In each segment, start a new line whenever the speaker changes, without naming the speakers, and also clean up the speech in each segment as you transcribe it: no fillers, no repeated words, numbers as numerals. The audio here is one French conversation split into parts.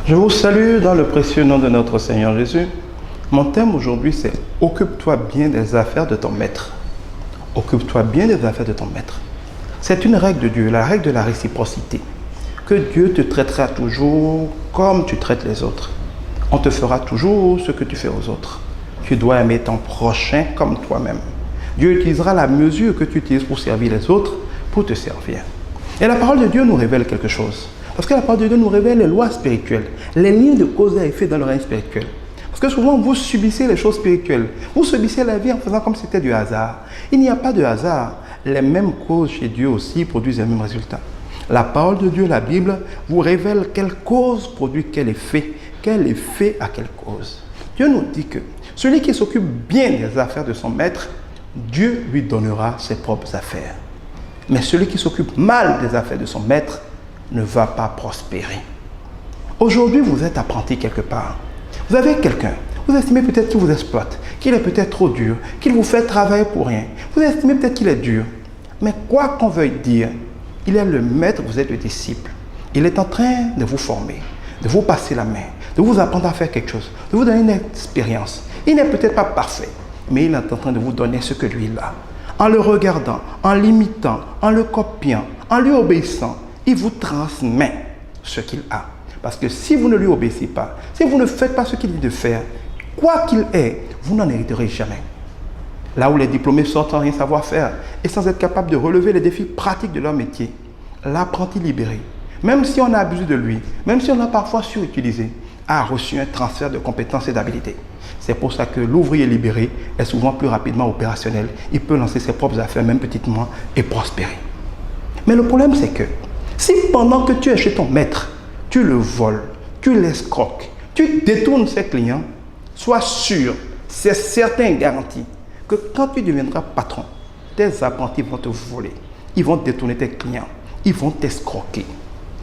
Je vous salue dans le précieux nom de notre Seigneur Jésus. Mon thème aujourd'hui, c'est « Occupe-toi bien des affaires de ton maître ». Occupe-toi bien des affaires de ton maître. C'est une règle de Dieu, la règle de la réciprocité. Que Dieu te traitera toujours comme tu traites les autres. On te fera toujours ce que tu fais aux autres. Tu dois aimer ton prochain comme toi-même. Dieu utilisera la mesure que tu utilises pour servir les autres, pour te servir. Et la parole de Dieu nous révèle quelque chose. Parce que la parole de Dieu nous révèle les lois spirituelles, les liens de cause et effet dans le règne spirituel. Parce que souvent, vous subissez les choses spirituelles. Vous subissez la vie en faisant comme si c'était du hasard. Il n'y a pas de hasard. Les mêmes causes chez Dieu aussi produisent les mêmes résultats. La parole de Dieu, la Bible, vous révèle quelle cause produit quel effet à quelle cause. Dieu nous dit que celui qui s'occupe bien des affaires de son maître, Dieu lui donnera ses propres affaires. Mais celui qui s'occupe mal des affaires de son maître ne va pas prospérer. Aujourd'hui, vous êtes apprenti quelque part. Vous avez quelqu'un, vous estimez peut-être qu'il vous exploite, qu'il est peut-être trop dur, qu'il vous fait travailler pour rien. Vous estimez peut-être qu'il est dur. Mais quoi qu'on veuille dire, il est le maître, vous êtes le disciple. Il est en train de vous former, de vous passer la main, de vous apprendre à faire quelque chose, de vous donner une expérience. Il n'est peut-être pas parfait, mais il est en train de vous donner ce que lui il a. En le regardant, en l'imitant, en le copiant, en lui obéissant, il vous transmet ce qu'il a. Parce que si vous ne lui obéissez pas, si vous ne faites pas ce qu'il dit de faire, quoi qu'il ait, vous n'en hériterez jamais. Là où les diplômés sortent sans rien savoir faire et sans être capables de relever les défis pratiques de leur métier, l'apprenti libéré, même si on a abusé de lui, même si on l'a parfois surutilisé, a reçu un transfert de compétences et d'habilités. C'est pour ça que l'ouvrier libéré est souvent plus rapidement opérationnel. Il peut lancer ses propres affaires, même petitement, et prospérer. Mais le problème, c'est que si pendant que tu es chez ton maître, tu le voles, tu l'escroques, tu détournes ses clients, sois sûr, c'est certain et garanti, que quand tu deviendras patron, tes apprentis vont te voler. Ils vont détourner tes clients. Ils vont t'escroquer.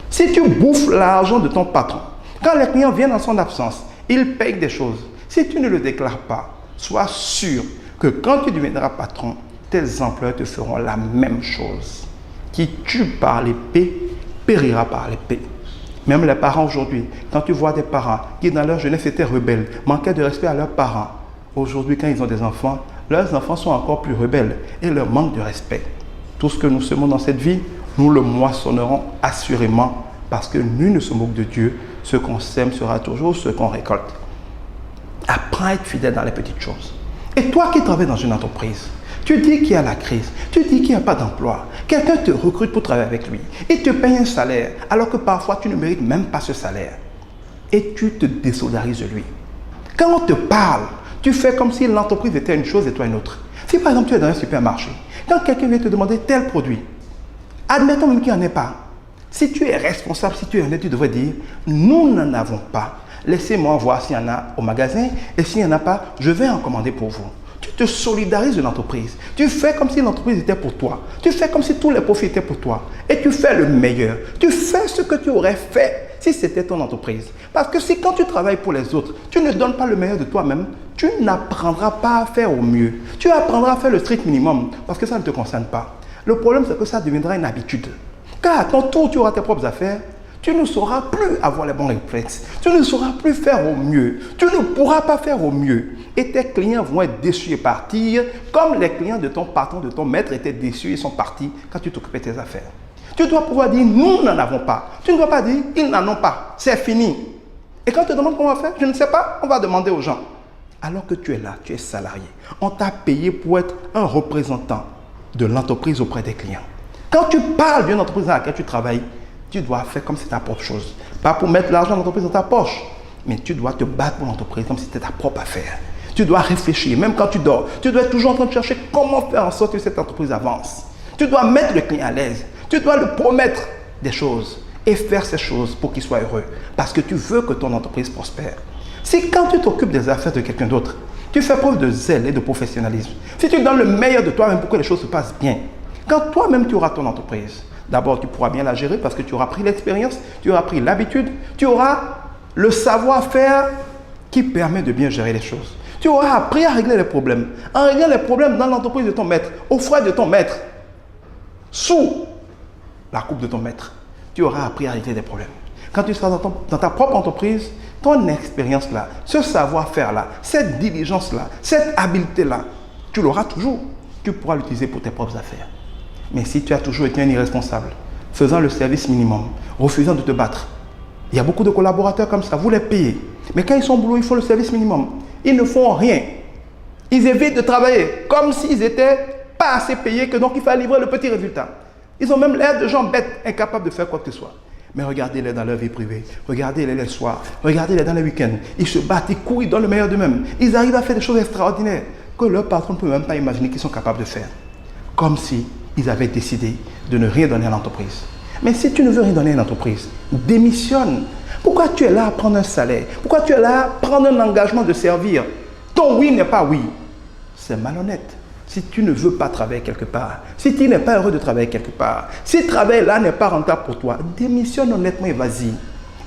Si tu bouffes l'argent de ton patron, quand les clients viennent en son absence, ils payent des choses. Si tu ne le déclares pas, sois sûr que quand tu deviendras patron, tes employés te feront la même chose. Qui tue par l'épée, périra par l'épée. Même les parents aujourd'hui, quand tu vois des parents qui dans leur jeunesse étaient rebelles, manquaient de respect à leurs parents, aujourd'hui quand ils ont des enfants, leurs enfants sont encore plus rebelles et leur manquent de respect. Tout ce que nous semons dans cette vie, nous le moissonnerons assurément parce que nul ne se moque de Dieu. Ce qu'on sème sera toujours ce qu'on récolte. Apprends à être fidèle dans les petites choses. Et toi qui travailles dans une entreprise, tu dis qu'il y a la crise, tu dis qu'il n'y a pas d'emploi. Quelqu'un te recrute pour travailler avec lui. Il te paye un salaire alors que parfois tu ne mérites même pas ce salaire. Et tu te désolidarises de lui. Quand on te parle, tu fais comme si l'entreprise était une chose et toi une autre. Si par exemple tu es dans un supermarché, quand quelqu'un vient te demander tel produit, admettons même qu'il n'y en ait pas. Si tu es responsable, si tu es honnête, tu devrais dire « Nous n'en avons pas. Laissez-moi voir s'il y en a au magasin et s'il n'y en a pas, je vais en commander pour vous. » Tu te solidarises de l'entreprise. Tu fais comme si l'entreprise était pour toi. Tu fais comme si tous les profits étaient pour toi. Et tu fais le meilleur. Tu fais ce que tu aurais fait si c'était ton entreprise. Parce que si quand tu travailles pour les autres, tu ne donnes pas le meilleur de toi-même, tu n'apprendras pas à faire au mieux. Tu apprendras à faire le strict minimum parce que ça ne te concerne pas. Le problème, c'est que ça deviendra une habitude. Car à ton tour, tu auras tes propres affaires. Tu ne sauras plus avoir les bons réflexes. Tu ne sauras plus faire au mieux. Tu ne pourras pas faire au mieux. Et tes clients vont être déçus et partir, comme les clients de ton patron, de ton maître étaient déçus et sont partis quand tu t'occupais de tes affaires. Tu dois pouvoir dire, nous n'en avons pas. Tu ne dois pas dire, ils n'en ont pas. C'est fini. Et quand on te demande comment on va faire, je ne sais pas, on va demander aux gens. Alors que tu es là, tu es salarié. On t'a payé pour être un représentant de l'entreprise auprès des clients. Quand tu parles d'une entreprise dans laquelle tu travailles, tu dois faire comme si c'était ta propre chose. Pas pour mettre l'argent de l'entreprise dans ta poche, mais tu dois te battre pour l'entreprise comme si c'était ta propre affaire. Tu dois réfléchir, même quand tu dors. Tu dois être toujours en train de chercher comment faire en sorte que cette entreprise avance. Tu dois mettre le client à l'aise. Tu dois lui promettre des choses et faire ces choses pour qu'il soit heureux. Parce que tu veux que ton entreprise prospère. Si quand tu t'occupes des affaires de quelqu'un d'autre, tu fais preuve de zèle et de professionnalisme, si tu donnes le meilleur de toi-même pour que les choses se passent bien, quand toi-même tu auras ton entreprise, d'abord tu pourras bien la gérer parce que tu auras pris l'expérience, tu auras pris l'habitude, tu auras le savoir-faire qui permet de bien gérer les choses. Tu auras appris à régler les problèmes. En réglant les problèmes dans l'entreprise de ton maître, aux frais de ton maître, sous la coupe de ton maître, tu auras appris à régler des problèmes. Quand tu seras dans ta propre entreprise, ton expérience-là, ce savoir-faire-là, cette diligence-là, cette habileté-là, tu l'auras toujours. Tu pourras l'utiliser pour tes propres affaires. Mais si tu as toujours été un irresponsable, faisant le service minimum, refusant de te battre, il y a beaucoup de collaborateurs comme ça, vous les payez. Mais quand ils sont au boulot, ils font le service minimum. Ils ne font rien. Ils évitent de travailler comme s'ils n'étaient pas assez payés, que donc il fallait livrer le petit résultat. Ils ont même l'air de gens bêtes, incapables de faire quoi que ce soit. Mais regardez-les dans leur vie privée, regardez-les les soirs, regardez-les dans les week-ends. Ils se battent, ils courent, ils donnent le meilleur d'eux-mêmes. Ils arrivent à faire des choses extraordinaires que leur patron ne peut même pas imaginer qu'ils sont capables de faire. Comme si ils avaient décidé de ne rien donner à l'entreprise. Mais si tu ne veux rien donner à l'entreprise, démissionne. Pourquoi tu es là à prendre un salaire? Pourquoi tu es là à prendre un engagement de servir? Ton oui n'est pas oui. C'est malhonnête. Si tu ne veux pas travailler quelque part, si tu n'es pas heureux de travailler quelque part, si le travail là n'est pas rentable pour toi, démissionne honnêtement et vas-y.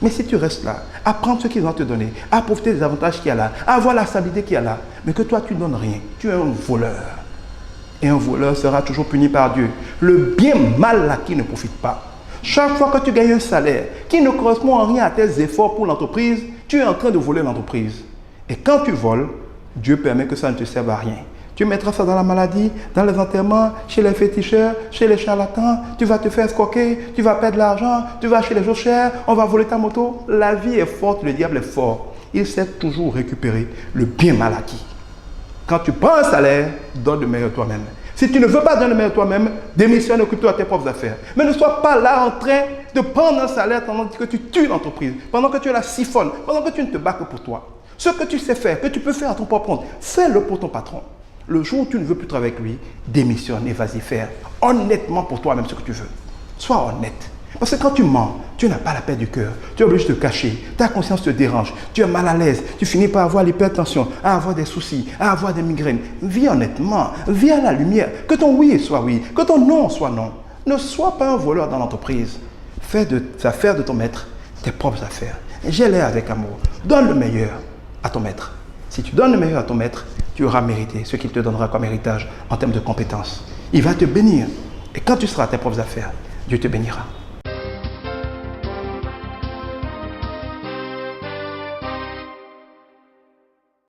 Mais si tu restes là, à prendre ce qu'ils vont te donner, à profiter des avantages qu'il y a là, à avoir la stabilité qu'il y a là, mais que toi tu ne donnes rien, tu es un voleur. Et un voleur sera toujours puni par Dieu. Le bien mal acquis ne profite pas. Chaque fois que tu gagnes un salaire qui ne correspond en rien à tes efforts pour l'entreprise, tu es en train de voler l'entreprise. Et quand tu voles, Dieu permet que ça ne te serve à rien. Tu mettras ça dans la maladie, dans les enterrements, chez les féticheurs, chez les charlatans. Tu vas te faire escroquer, tu vas perdre de l'argent, tu vas chez les choses chères, on va voler ta moto. La vie est forte, le diable est fort. Il sait toujours récupérer le bien mal acquis. Quand tu prends un salaire, donne le meilleur toi-même. Si tu ne veux pas donner le meilleur toi-même, démissionne, occupe-toi de tes propres affaires. Mais ne sois pas là en train de prendre un salaire pendant que tu tues l'entreprise, pendant que tu la siphonnes, pendant que tu ne te bats que pour toi. Ce que tu sais faire, que tu peux faire à ton propre compte, fais-le pour ton patron. Le jour où tu ne veux plus travailler avec lui, démissionne et vas-y faire honnêtement pour toi-même ce que tu veux. Sois honnête. Parce que quand tu mens, tu n'as pas la paix du cœur. Tu es obligé de te cacher. Ta conscience te dérange. Tu es mal à l'aise. Tu finis par avoir l'hypertension, à avoir des soucis, à avoir des migraines. Vis honnêtement. Vis à la lumière. Que ton oui soit oui. Que ton non soit non. Ne sois pas un voleur dans l'entreprise. Fais de tes affaires de ton maître tes propres affaires. Gère-les avec amour. Donne le meilleur à ton maître. Si tu donnes le meilleur à ton maître, tu auras mérité ce qu'il te donnera comme héritage en termes de compétences. Il va te bénir. Et quand tu seras à tes propres affaires, Dieu te bénira.